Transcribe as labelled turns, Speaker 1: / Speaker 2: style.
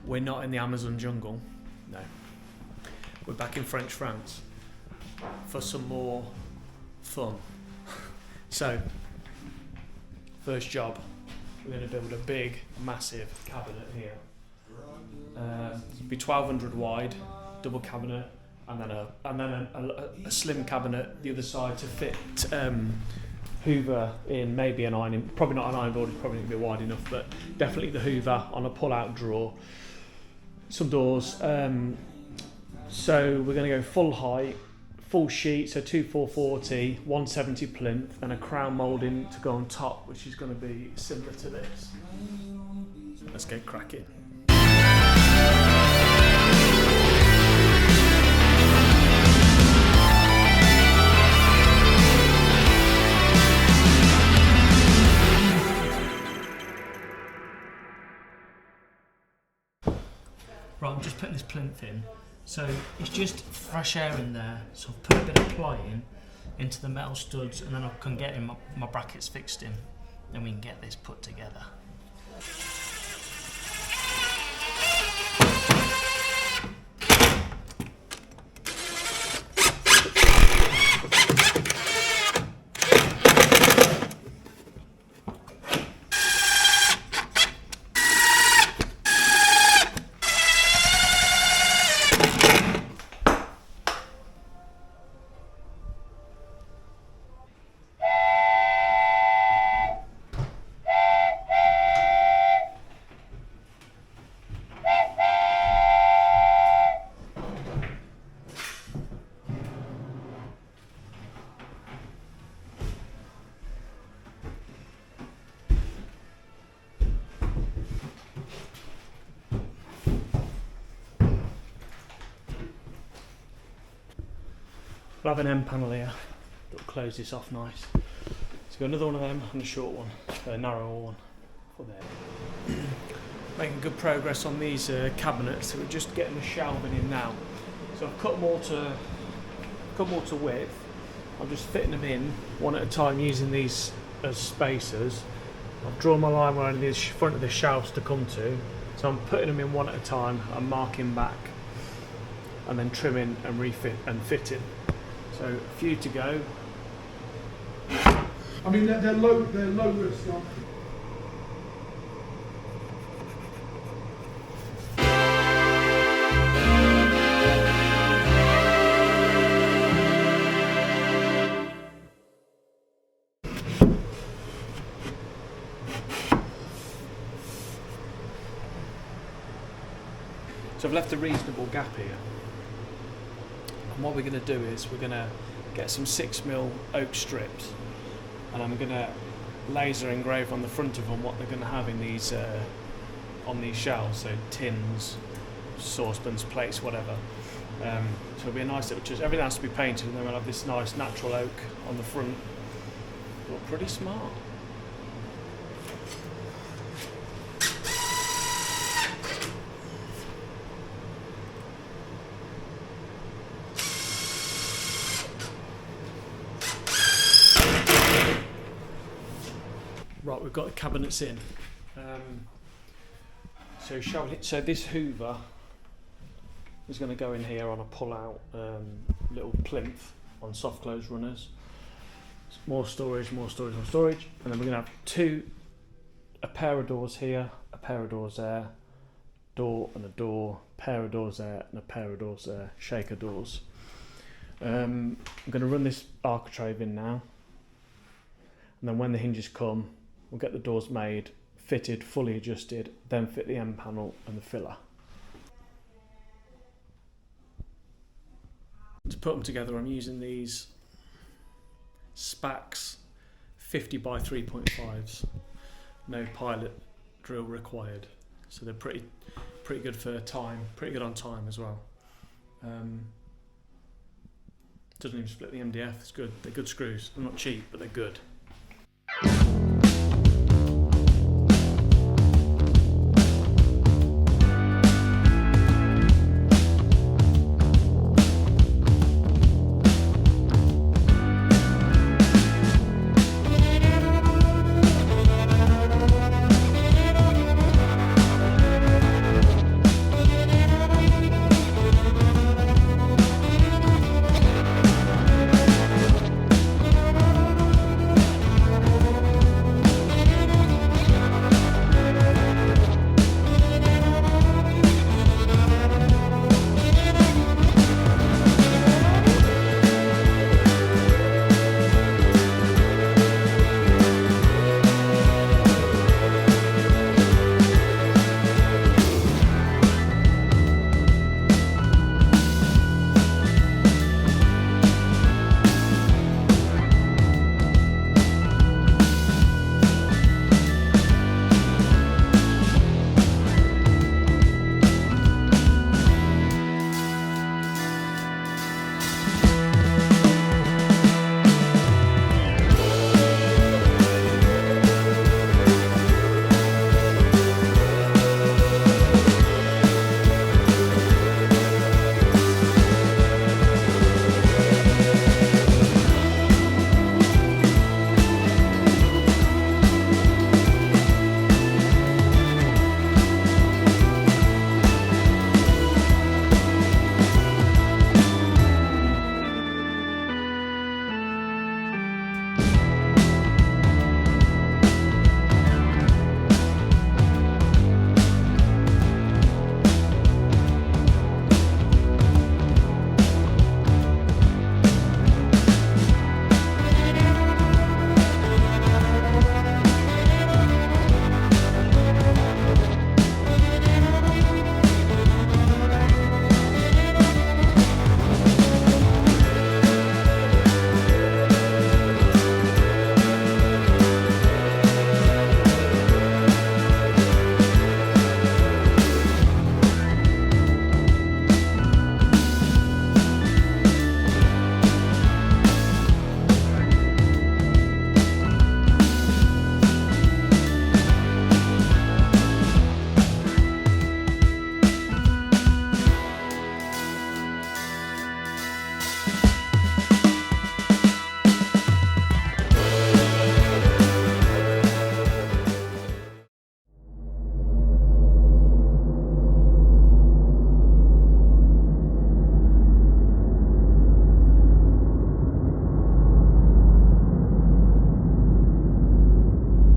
Speaker 1: We're not in the Amazon jungle, no. We're back in French France for some more fun. So, first job, we're going to build a big, massive cabinet here. It'll be 1200 wide, double cabinet, and then a slim cabinet the other side to fit Hoover in, maybe an iron, probably not an iron board, it's probably going to be wide enough, but definitely the Hoover on a pull-out drawer. Some doors. So we're going to go full height, full sheet, so 2440, 170 plinth, and a crown moulding to go on top, which is going to be similar to this. So let's get cracking. Right, I'm just putting this plinth in. So it's just fresh air in there, so I've put a bit of ply into the metal studs, and then I can get my brackets fixed in, then we can get this put together. We'll have an M panel here that'll close this off nice. So we've got another one of them and a short one, a narrower one for there. Making good progress on these cabinets, so we're just getting the shelving in now. So I've cut them all to width. I'm just fitting them in one at a time using these as spacers. I've drawn my line where I need the front of the shelves to come to, so I'm putting them in one at a time and marking back, and then trimming and refit and fitting. So a few to go.
Speaker 2: I mean, they're low risk, aren't they?
Speaker 1: So I've left a reasonable gap here. And what we're going to do is we're going to get some 6mm oak strips, and I'm going to laser engrave on the front of them what they're going to have in these on these shelves, so tins, saucepans, plates, whatever. So it'll be a nice little, just everything has to be painted, and then we'll have this nice natural oak on the front. Look pretty smart. Right, we've got the cabinets in. So this Hoover is going to go in here on a pull-out little plinth on soft close runners. More storage, and then we're going to have a pair of doors here, a pair of doors there, door and a door, pair of doors there, and a pair of doors there, shaker doors. I'm going to run this architrave in now, and then when the hinges come, we'll get the doors made, fitted, fully adjusted, then fit the M panel and the filler. To put them together, I'm using these Spax 50 by 3.5s. No pilot drill required, so they're pretty good for time, pretty good on time as well. Doesn't even split the MDF. It's good. They're good screws. They're not cheap, but they're good.